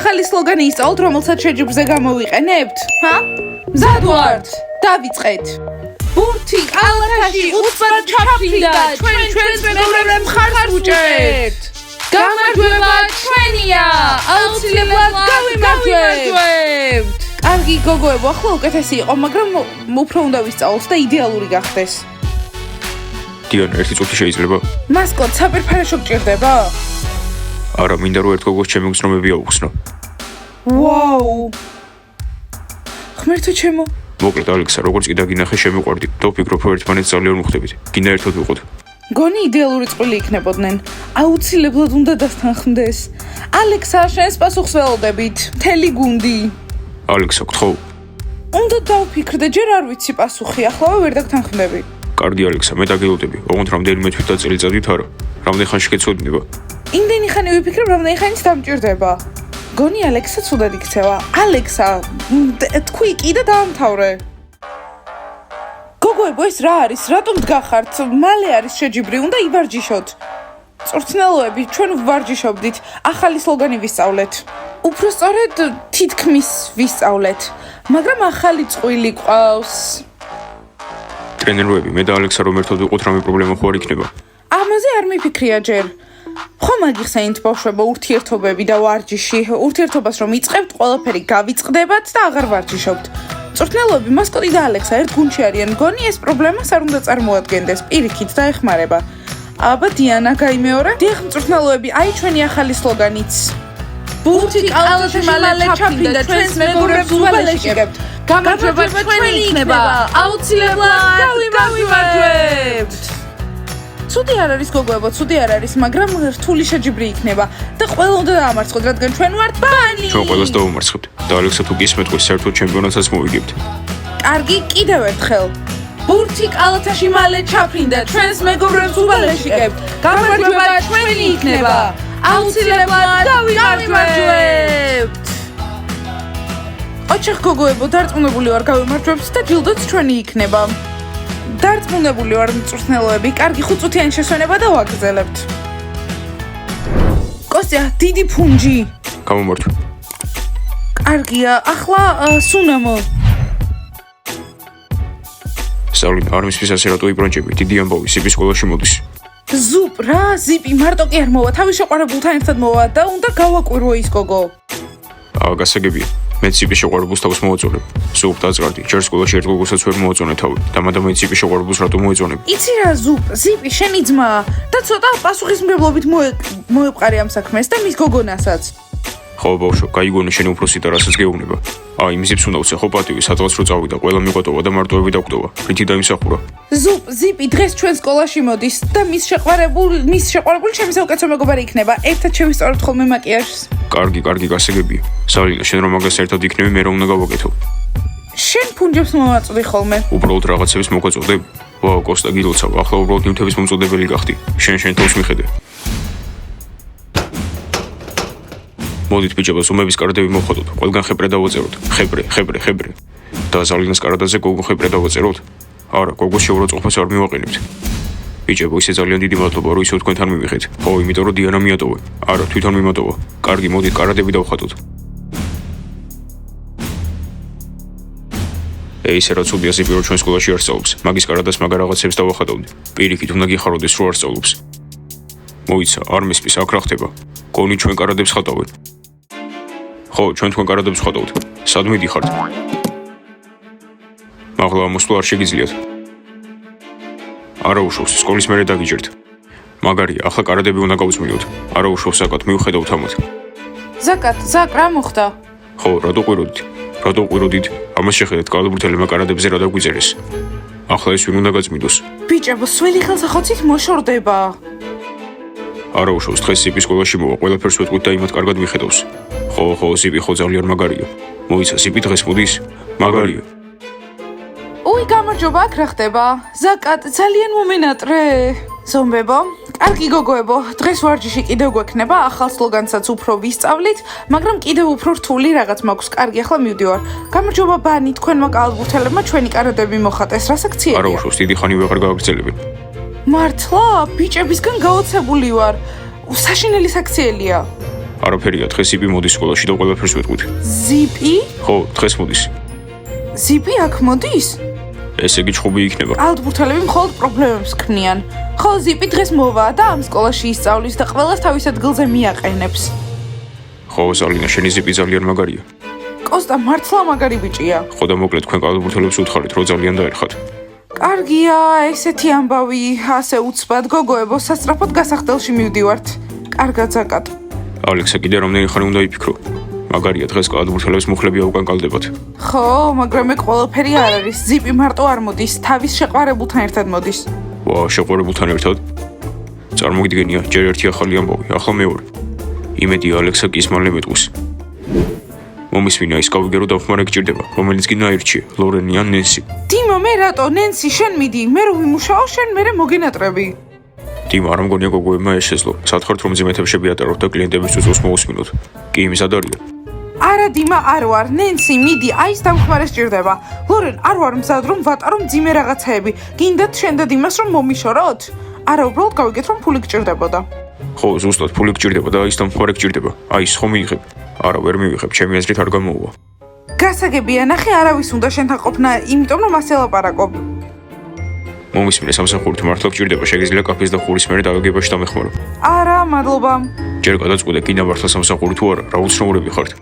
ახალი სლოგანი ისწავლთ, რომელსაც შეჯიბრზე გამოვიყენებთ? მზად ვართ. დავიწყეთ. ბურთი კალათაში უცბად ჩაფრინდა, ჩვენს მეგობრებს მხარს უჭერთ. გამარჯვება ჩვენია, აუცილებლად გავიმარჯვებთ. კარგი გოგოებო, ახლა უკეთესი იყო, მაგრამ უფრო უნდა ვისწავლოთ და იდეალური გახდეს. დიანა, ერთი წუთი შეიძლება? მასკოტ, საფერფარეშო გჭირდება? არა, მინდა რომ ერთ გოგოს ჩემი გზნობები აუხსნო. ვაუ! ხმერთო ჩემო. მოკლედ, ალექსა, როგორც კიდე გინახე, შემიყვარდი და ვფიქრობ, რომ ერთმანეთს ძალიან ვხვდებით. გინდა ერთად ვიყოთ. გონი იდეალური წყვილი იქნებოდნენ. აუცილებლად უნდა დასთანხმდეს. ალექსა, შენს პასუხს ველოდებით. მთელი გუნდი. ალექსა, გთხოვ. უნდა დავფიქრდე, ჯერ არ ვიცი პასუხი, ახლა ვერ დაგთანხმდები. კარგი ალექსა, მე დაგელოდები. ოღონდ რამდენიმე თვით და წელიწადით არა. რამდენ ხანში გეცოდინება? იმდენი ხანი ვიფიქრებ, რამდენი ხანიც დამჭირდება. გონი ალექსა ცუდად იქცევა. ალექსა, თქვი კი და დაამთავრე. გოგოებო, ეს რა არის? რატომ დგახართ? მალე არის შეჯიბრი, უნდა ივარჯიშოთ. წვრთნელოები, ჩვენ ვვარჯიშობდით, ახალი სლოგანი ვისწავლეთ. უფრო სწორედ, თითქმის ვისწავლეთ, მაგრამ ახალი წყვილი ყავს. ტრენეროები, მე და ალექსა რომ ერთად ვიყოთ, რამე პრობლემა ხო არ იქნება? ამაზე არ მიფიქრია ჯერ. ხომ აგიხსენით ბავშვებო, ურთიერთობები და ვარჯიში, ურთიერთობას რომ იწყებთ, ყველაფერი გავიწყდებათ და აღარ ვარჯიშობთ. წვრთნელოები, მასკოტი და ალექსა ერთ გუნდში არიან, გონი ეს პრობლემას არ უნდა წარმოადგენდეს, პირიქით დაეხმარება. აბა დიანა გაიმეორე. დიახ, მწვრთნელოები, აი ჩვენი ახალი სლოგანიც. ბურთი კალათაში მალე ჩაფრინდა, ჩვენს მეგობრებს უვალეშიგებთ. გამარჯვება ჩვენი იქნება, აუცილებლად გავიმარჯვებთ. ცუდი არ არის გოგოებო, ცუდი არ არის, მაგრამ რთული შეჯიბრი იქნება და ყველა უნდა დაამარცხოთ, რადგან ჩვენ ვართ ბანი. ჩვენ ყველას დავუმარცხებთ და ალექსა თუ გისმენთ, საერთოდ ჩემპიონატსაც მოვიგებთ. კარგი, კიდევ ერთხელ. ბურთი კალათაში მალე ჩაფრინდა, ჩვენს მეგობრებს უვალეშიგებთ. გამარჯვება ჩვენი იქნება, აუცილებლად გავიმარჯვებთ. ოჩახ გოგოებო, დარწმუნებული ვარ გავიმარჯვებთ და ჯილდოც ჩვენი იქნება. დარწმუნებული ვარ მწვრთნელოები, კარგი 5 წუთიანი შესვენება და ვაგრძელებთ. კოსტია, დიდი ფუნჯი. გამომართვე. კარგია, ახლა სუნამო. სწავლი, არ მისმის ასე რატო იბრანჭები, დიდი ამბავი, სიპი სკოლაში მოდის. ზუპ, რა, ზიპი, მარტო კი არ მოვა, თავის შეყვარებულთან ერთად მოვა და უნდა გავაკვირვო ის გოგო. გასაგებია, მე სიპის შეყვარებულს თავს მოვაწონებ. ზუპ, დაძღარდი, ჯერ სკოლაში ერთ გოგოსაც ვერ მოვაწონე თავი და მადამ მე სიპის შეყვარებულს რატო მოეწონებ? იცი რა, ზუპ, ზიპი შენი ძმაა და ცოტა პასუხისმგებლობით მოეყარე ამ საქმეს და მის გოგონასაც. ხო, ბავშვო, გაიგონე შენი უფროსი და რასაც გეუბნება. აი, მიზებს უნდა უცე ხო პატივი, სადღაც რო წავიდა, ყველა მიყვატოვა და მარტოები დაგვდოვა. რითი დაიმსახურა? ზუპ, ზიპი დღეს ჩვენ სკოლაში მოდის და მის შეყვარებული ჩემი საუკეთესო მეგობარი იქნება. ერთად შევისწავლებთ ხოლმე მაკიაჟს. კარგი, გასაგებია. სალინა, შენ რომ მაგას ერთად იქნები, მე რომ უნდა გავაკეთო. შენ ფუნჯებს მომაწვდი ხოლმე. უბრალოდ რაღაცების მოგაწოდებ? ვაუ, კოსტა გილოცავ, ახლა უბრალოდ ნივთების მომწოდებელი გახდი. შენ თავს მიხედე. მოდით ბიჭებო, ზუმების კარადები მოვხოდოთ. ყველგან ხეპრე დავაწეროთ. ხეპრე. და ზალინას კარადაზე გოგო ხეპრე დავაწეროთ. არა, გოგოს შეურაცხყოფას არ მივაყენებთ. ბიჭებო, ისე ძალიან დიდი მადლობა, რომ ისევ თქვენთან მივიხეთ. ხო, იმიტომ რომ დიანა მიატოვე. არა, თვითონ მიმატოვა. კარგი, მოდით კარადები დავხატოთ. ისე რა ცუდია ზიპი, რომ ჩვენ სკოლაში არ სწავლობს. მაგის კარადას მაგარ რაღაცებს დავახატავდი. პირიქით უნდა გიხაროდეს, რომ არ სწავლობს. მოიცა, არ მისმის, აქ რა ხდება? გონი ჩვენ კარადებს ხატავენ. ხო, ჩვენ თქვენ კარადებს ხატავთ. სად მიდიხართ? მაღლა მოსვლა არ შეგიძლიათ. არა უშავს, სკოლის მერე დაგიჯერთ. მაგარია, ახლა კარადები უნდა გავწმინდოთ. არა უშავს, საკათ, მივხედავთ ამათ. ზაკ, რა მოხდა? ხო, რატო ყვიროდით? ამას შეხედეთ, კალბრუთელებმა კარადებზე რა დაგვიწერეს. ახლა ეს ვინ უნდა გაწმინდოს? ბიჭებო, სველი ხელსახოცით მოშორდება. არა უშავს, დღეს სიპი სკოლაში მოვა, ყველაფერს ვეტყვით და იმათ კარგად მიხედავს. ხო, სიპი ხო ძალიან მაგარია. მოიცა, სიპი დღეს მოდის? მაგარია. უი, გამარჯობა, აქ რა ხდება? ზაკატ, ძალიან მომენატრე. ზომბებო, კარგი გოგოებო, დღეს ვარჯიში კიდევ გვექნება, ახალ სლოგანსაც უფრო ვისწავლით, მაგრამ კიდევ უფრო რთული რაღაც მაქვს. კარგი, ახლა მივდივარ. გამარჯობა ბანი, თქვენმა კალბურთელებმა ჩვენი კარადები მოხატეს. რა საქციელია? არა უშავს, დიდი ხანი ვეღარ გავაგრძელებენ. მართლა, ბიჭებისგან გაოცებული ვარ. საშინელი საქციელია. არაფერია, დღეს იპი მოდის სკოლაში და ყველაფერს ვეტყვით. ზიპი? ხო, დღეს მოდის. ზიპი აქ მოდის? ესე იგი ჩხუბი იქნება. კალთბურთელები მხოლოდ პრობლემებს ქმნიან. ხოლო ზიპი დღეს მოვა და ამ სკოლაში ისწავლის და ყველას თავის ადგილზე მიაყენებს. ხო, ზალინა, შენი ზიპი ძალიან მაგარია. კოსტა მართლა მაგარი ბიჭია. ხო და მოკლედ თქვენ კალთბურთელებს უთხარით, რომ ძალიან დაერხათ. კარგია, ესეთი ამბავი, ასე უცბად გოგოებო, სასწრაფოდ გასახდელში მივდივართ. კარგად ზაკატ. ალექსა, კიდე რამდენი ხანი უნდა იფიქრო? მაგარია, დღეს კალთბურთელებს მუხლები აუკან კალდებათ. ხო, მაგრამ მე ყველაფერი არ არის. ზიპი მარტო არ მოდის, თავის შეყვარებულთან ერთად მოდის. ვა, შეყვარებულთან ერთად? წარმოგიდგენია, ჯერ ერთი ახალი ამბავი, ახლა მეორე. იმედია ალექსა კი მალე მეტყვის. მომისმინა ის გავიგე რომ დახმარე გჭირდება, რომელიც კი ნაირჩია, ლორენი ან ნენსი. დიმა, მე რატო, ნენსი, შენ მიდი, მე რო ვიმუშაო, შენ მერე მოგენატრები. დიმა, არ მგონია გოგოებმა ეს შეძლო. სათხართ რომ ზემეთებში ატაროთ და კლიენტებისთვის უსმო უსმინოთ. კი იმის ადარია. არა დიმა, არ ვარ, ნენსი, მიდი, აი ეს დამხმარე სჭირდება. ლორენ, არ ვარ მზად რომ ვატარო მძიმე რაღაცეები. გინდათ შენ და დიმას რომ მომიშოროთ? არა, უბრალოდ გავიგეთ რომ ფული გჭირდებოდა. ხო, ზუსტად ფული გჭირდება და ის დამხმარე გჭირდება. აი ის ხომ მიიღებ? არა, ვერ მივიღებ, ჩემი აზრით არ გამოუვა. გასაგებია, ნახე, არავის უნდა შენთან ყოფნა, იმიტომ რომ ასე ლაპარაკობ. მომისმინე სამსახურით მართლა გჭირდება, შეგიძლია კაფეს და ხურის მერე დაგაგებაში დამეხმარო. არა, მადლობა. ჯერ გადაწყვეტე, გინდა მართლა სამსახური თუ არა, რა უცნაურები ხართ.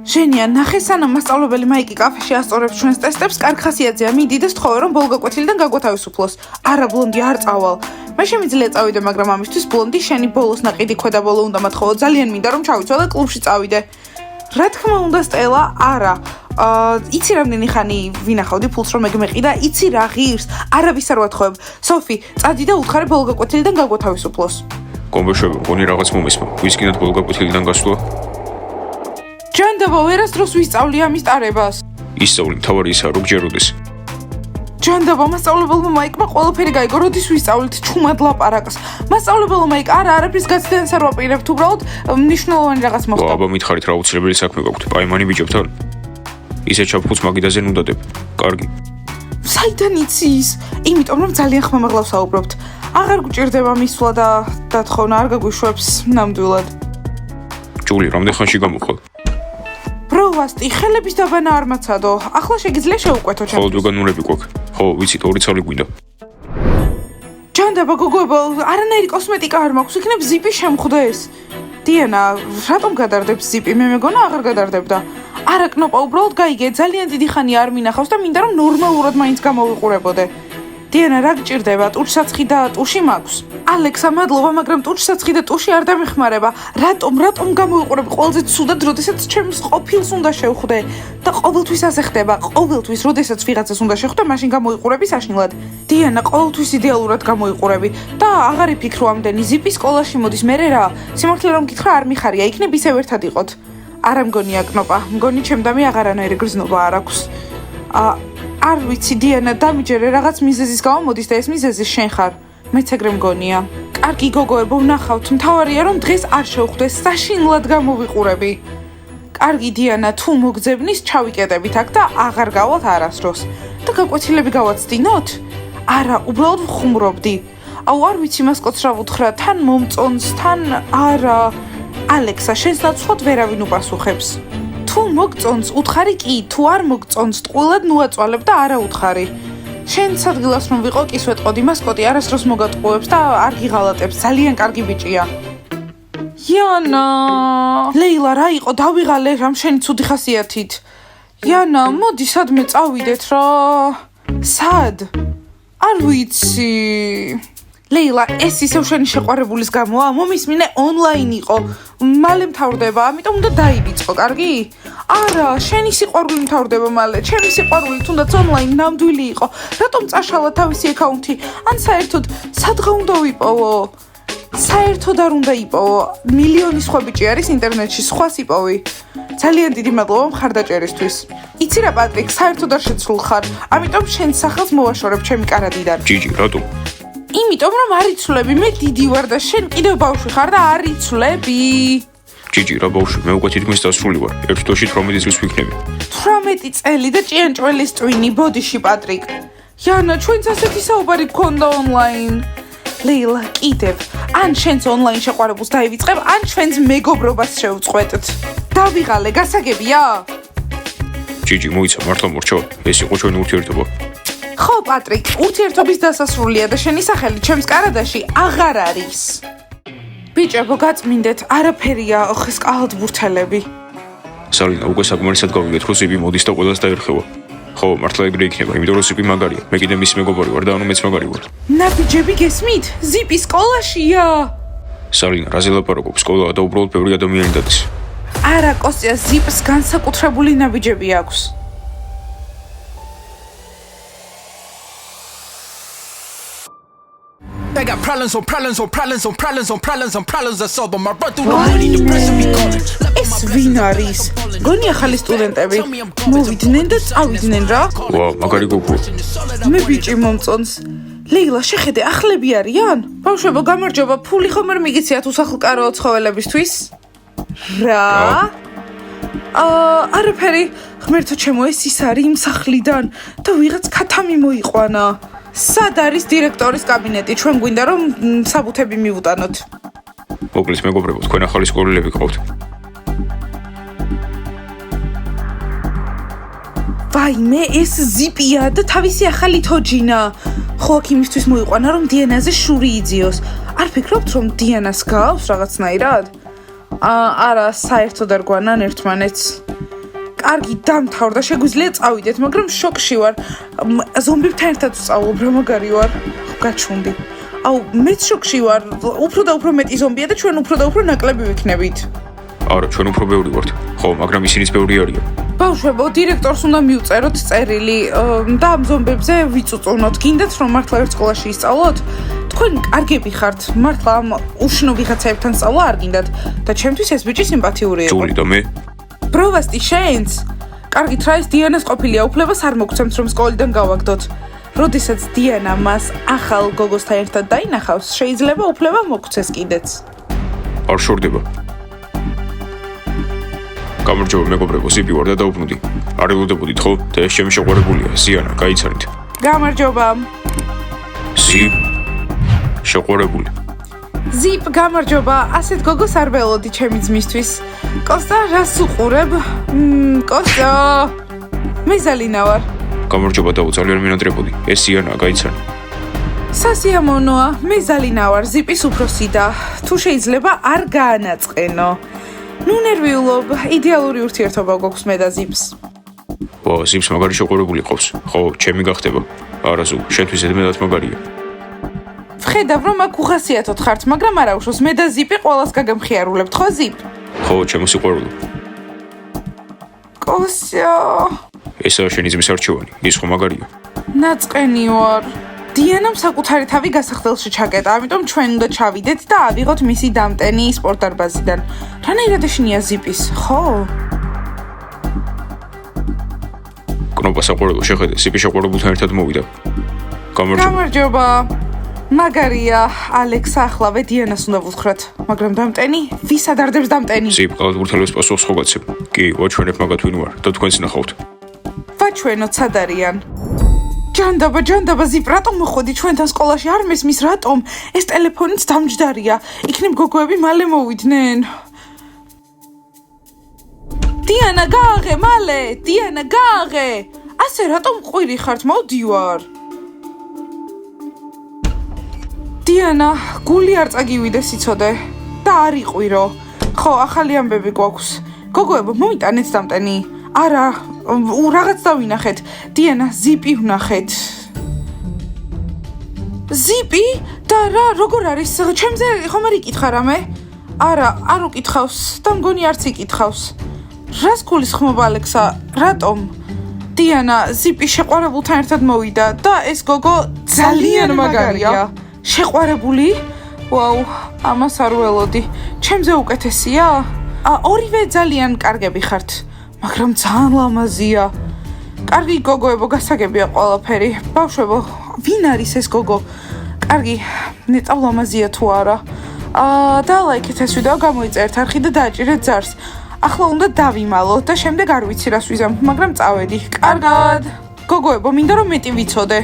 ჟენია, ნახე, სანამ მასწავლებელი მაიკი კაფეში ასწორებს ჩვენს ტესტებს, კარგ ხასიათზეა, მიდი და სთხოვე რომ ბოლგაკვეთილიდან გაგვათავისუფლოს. არა, ბლონდი არ წავალ. მე შემიძლია წავიდე, მაგრამ ამისთვის ბლონდი შენი ბოლოს ნაყიდი ქვედაბოლო უნდა მათხოვო, ძალიან მინდა რომ ჩავიცვალე და კლუბში წავიდე. რა თქმა უნდა, სტელა, არა. იცი რამდენი ხანი ვინახავდი ფულს რომ მეგმეყი და იცი რა ღირს, არავის არ ვათხოვებ. სოფი, წადი და უთხარი ბოლგაკვეთილიდან გაგვათავისუფლოს. კომბეშები, გონი რაღაც მომისმა. ვისკინათ ბოლგაკვეთილიდან გასვლა? ჯანდაბა, ვერასდროს ვისწავლი ამის ტარებას. ისწავლი, მთავარი ისაა, რომ გჯეროდეს. ჯანდაბა, მასწავლებელმა მაიკმა ყველაფერი გაიგო, როდის ვისწავლით ჩუმად ლაპარაკს. მასწავლებელმა მაიკ არაფრის გაცდენას არ ვაპირებთ, უბრალოდ მნიშვნელოვანი რაღაც მოხდა. აბა, მითხარით რა უცილებელი საქმე გაქვთ, პაიმანი ბიჭებთან? ისე ჩაფხუც მაგიდაზე ნუ დადებ. კარგი. საიდან იცი ის? იმიტომ რომ ძალიან ხმამაღლა ვსაუბრობთ. აღარ გვჭირდება მისვლა და დათხოვნა არ გაგვიშვებს ნამდვილად. ჯული, რამდენ ხანში გამოხვალ? ბროვასტი, ხელების დაბანა არ მაცადო. ახლა შეგიძლია შევუკვეთო ჩემს. ხოლოდ ვეგანურები გვაქვს. ხო, ვიცით, ორი ცალი გვინდა. ჯანდაბა, გოგოებო, არანაირი კოსმეტიკა არ მაქვს, იქნებ ზიპი შემხვდეს. დიანა, რატომ გადარდებს ზიპი? მე მეგონა აღარ გადარდებდა. არა, კნოპა, უბრალოდ გაიგე, ძალიან დიდი ხანი არ მინახავს და მინდა რომ ნორმალურად მაინც გამოვიყურებოდე. დიანა, რა გჭირდება? ტუჩსაცხი და ტუში მაქვს. ალექსა, მადლობა, მაგრამ ტუჩსაცხი და ტუში არ დამეხმარება. რატომ გამოვიყურებ ყველაზე ცუდად, როდესაც ჩემს ყოფილს უნდა შევხვდე? და ყოველთვის ასე ხდება. ყოველთვის, როდესაც ვიღაცას უნდა შევხვდე, მაშინ გამოიყურები საშინლად. დიანა, ყოველთვის იდეალურად გამოიყურები და აღარ იფიქრო ამდენი. ზიპი სკოლაში მოდის, მერე რა? სიმართლე რომ გითხრა, არ მიხარია, იქნებ ისევ ერთად იყოთ. არა მგონია, კნოპა, მგონი ჩემდამი აღარანაირი გრძნობა არ აქვს. არ ვიცი, დიანა, დამიჯერე, რაღაც მიზეზის გამო მოდის და ეს მიზეზი შენ ხარ. მეც ეგრე მგონია. კარგი გოგოებო, ვნახავთ, მთავარია რომ დღეს არ შევხვდეს, საშინლად გამოვიყურები. კარგი დიანა, თუ მოგძებნის, ჩავიკეტებით აქ და აღარ გავალთ არასდროს. და გაკვეთილები გავაცდინოთ? არა, უბრალოდ ვხუმრობდი. აუ, არ ვიცი მასკოტს რა ვუთხრა, თან მომწონს, თან არა. ალექსა, შენს ნაცვლად ვერავინ უპასუხებს. თუ მოგწონს, უთხარი კი, თუ არ მოგწონს, ტყუილად ნუაწვალებ და არა უთხარი. შენს ადგილას რომ ვიყო, კი სვეტყოდი, მასკოტი არასდროს მოგატყუებს და არ გიღალატებს, ძალიან კარგი ბიჭია. იანა, ლეილა, რა იყო, დავიღალე რამ შენი ცუდი ხასიათით. იანა, მოდი სადმე წავიდეთ რა. სად? არ ვიცი. ლეილა, ეს ისევ შენი შეყვარებულის გამოა? მომისმინე ონლაინ იყო. მალე მთავრდება, ამიტომ უნდა დაივიწყო, კარგი? არა, შენი სიყვარული მთავრდება მალე. ჩემი სიყვარული თუნდაც ონლაინ ნამდვილი იყო. რატომ წაშალა თავისი აკაუნთი? ან საერთოდ სადღა უნდა ვიპოვო? საერთოდ არ უნდა იპოვო. მილიონი სხვა ბიჭი არის ინტერნეტში, სხვას იპოვი. ძალიან დიდი მადლობა მხარდაჭერისთვის. იცი რა, პატრიკ, საერთოდ არ შეცვლილ ხარ. ამიტომ შენს სახელს მოვაშორებ ჩემი კარადიდან. ჯიჯი, რატომ? იმიტომ რომ არ იცვლები, მე დიდი ვარ და შენ კიდევ ბავშვი ხარ და არ იცვლები. ჯიჯი, რა ბავშვი, მე უკვე თითქმის დასრული ვარ. ერთ თვეში 18 წლის ვიქნები. 18 წელი და ჭიანჭველის ტვინი, ბოდიში, პატრიკ. იანა, ჩვენც ასეთი საუბარი გქონდა ონლაინ. ლეილა, კიდევ. ან შენს ონლაინ შეყვარებულს დაივიწყებ, ან ჩვენს მეგობრობას შევწყვეტთ. დავიღალე, გასაგებია? ჯიჯი, მოიცა, მართლა მორჩა, ეს იყო ჩვენი ურთიერთობა. ხო, პატრიკ, ურთიერთობის დასასრულია და შენი სახელი ჩემს კარადაში აღარ არის. ბიჭებო, გაწმინდეთ, არაფერია, ხსკალად ბურთელები. სალინა, უკვე საკმარისად გავიგეთ, რომ ზიპი მოდის და ყველას დაერხება. ხო, მართლა ეგრე იქნება, იმიტომ რომ ზიპი მაგარია. მე კიდე მისი მეგობარი ვარ და ანუ მეც მაგარი ვარ. ნაბიჯები გესმით? ზიპი სკოლაშია. სალინა, რაზე ლაპარაკობ? სკოლაა და უბრალოდ ბევრი ადამიანი დადის. არა, კოსტია, ზიპს განსაკუთრებული ნაბიჯები აქვს. I got problems on problems on problems on problems on problems on problems I solve them. I run through the money, the pressure be calling. ეს ვინ არის? გონი ახალი სტუდენტები. მოვიდნენ და წავიდნენ რა. ვა, მაგარი გოგოა. მე ბიჭი მომწონს. ლეილა, შეხედე, ახლები არიან? ბავშვებო, გამარჯობა, ფული ხომ არ მიგიციათ უსახლკაროო ცხოველებისთვის? რა? არაფერი, ღმერთო ჩემო, ეს ის არის იმ სახლიდან და ვიღაც ქათამი მოიყვანა. სად არის დირექტორის კაბინეტი? ჩვენ გვინდა რომ საბუთები მივუტანოთ. მოკლედ მეგობრებო, თქვენ ახალი სკოლელები გყავთ. ვაიმე, ეს ზიპია და თავისი ახალი თოჯინა. ხო, აქ იმისთვის მოიყვანა რომ დიანაზე შური იძიოს. არ ფიქრობთ რომ დიანას გავს რაღაცნაირად? არა, საერთოდ არ გვანან ერთმანეთს. კარგი, დამთავრდა, შეგვიძლია წავიდეთ, მაგრამ შოკში ვარ. ზომბებთან ერთად ვსწავლობ, რა მაგარი ვარ. გაჩვენდი. აუ, მეც შოკში ვარ. უფრო და უფრო მეტი ზომბია და ჩვენ უფრო და უფრო ნაკლები ვიქნებით. არა, ჩვენ უფრო ბევრი ვართ. ხო, მაგრამ ისინიც ბევრი არიან. ბავშვებო, დირექტორს უნდა მივწეროთ წერილი და ამ ზომბებზე ვიწუწუნოთ. გინდათ რომ მართლა ერთ სკოლაში ისწავლოთ? თქვენ კარგები ხართ, მართლა ამ უშნო ვიღაცაებთან სწავლა არ გინდათ და ჩემთვის ეს ბიჭი სიმპათიური იყო. ძული და მე? პროვასტი შენს? კარგით რა, ეს დიანას ყოფილია უფლებას არ მოგცემთ რომ სკოლიდან გავაგდოთ. როდესაც დიანა მას ახალ გოგოსთან ერთად დაინახავს, შეიძლება უფლება მოგცეს კიდეც. არ შორდება. გამარჯობა მეგობრებო, ზიპი ვარ და დაუბრუნდი. არ ელოდებოდით ხო? და ეს ჩემი შეყვარებულია, ზიანა, გაიცანით. გამარჯობა. ზიპ შეყვარებული. ზიპ, გამარჯობა. ასეთ გოგოს არ ველოდი ჩემი ძმისთვის. კოსტა, რას უყურებ? კოსტა. მე ზალინა ვარ. გამარჯობა დაუ, ძალიან მინატრებოდი. ეს ზიანაა, გაიცანი. სასიამოვნოა, მე ზალინა ვარ, ზიპის უფროსი და თუ შეიძლება არ გაანაწყენო. ნუ ნერვიულობ, idеალური ურთიერთობა გვაქვს მე და ზიპს. ვა, ზიპს მაგარი შეყვარებული ყავს. ხო, ჩემი გახდება. არა ზუ, შენთვის ზედმეტად მაგარია. ვხედავ რომ აქ უხასიათოდ ხართ, მაგრამ არა უშავს, მე და ზიპი ყველას გაგამხიარულებთ, ხო ზიპ? ხო, ჩემო სიყვარულო. კოსია. ესაა შენი ძმის არჩევანი, ის ხო მაგარია. ნაწყენი ვარ. დიანამ საკუთარი თავი გასახდელში ჩაკეტა, ამიტომ ჩვენ უნდა ჩავიდეთ და ავიღოთ მისი დამტენი სპორტდარბაზიდან. რანაირად ეშინია ზიპის, ხო? კნოპა საყვარელო, შეხედე, ზიპი შეყვარებულთან ერთად მოვიდა. გამარჯობა. გამარჯობა. მაგარია, ალექსა, ახლავე დიანას უნდა ვუთხრათ, მაგრამ დამტენი? ვის ადარდებს დამტენი? ზიპ, კალათბურთელებს პასუხს ხო გაცემ. კი, ვაჩვენებ მაგათ ვინ ვარ და თქვენც ნახავთ. ვაჩვენოთ სად არიან. ჯანდაბა, ზიპ, რატომ მოხვედი ჩვენთან სკოლაში? არ მესმის რატომ? ეს ტელეფონიც დამჯდარია. იქნებ გოგოები მალე მოვიდნენ. დიანა, გააღე, მალე! დიანა, გააღე! ასე რატომ ყვირი ხართ? მოვდივარ. დიანა, გული არ წაგივიდე სიცოდე და არ იყვირო. ხო, ახალი ამბები გვაქვს. გოგოებო, მომიტანეთ დამტენი. არა, რაღაც დავინახეთ. დიანა, ზიპი ვნახეთ. ზიპი? და რა, როგორ არის? ჩემზე ხომ არ იკითხა რამე? არა, არ უკითხავს და მგონი არც იკითხავს. რას გულისხმობ ალექსა? რატომ? დიანა, ზიპი შეყვარებულთან ერთად მოვიდა და ეს გოგო ძალიან მაგარია. შეყვარებული? ვაუ, ამას არ ველოდი. ჩემზე უკეთესია? ორივე ძალიან კარგები ხართ, მაგრამ ძალიან ლამაზია. კარგი გოგოებო, გასაგებია ყველაფერი. ბავშვებო, ვინ არის ეს გოგო? კარგი, ნეტა ლამაზია თუ არა? და ლაიქეთ ეს ვიდეო, გამოიწერეთ არხი და დააჭირეთ ძარს. ახლა უნდა დავიმალოთ და შემდეგ არ ვიცი რას ვიზამ, მაგრამ წავედი. კარგად. გოგოებო, მინდა რომ მეტი ვიცოდე.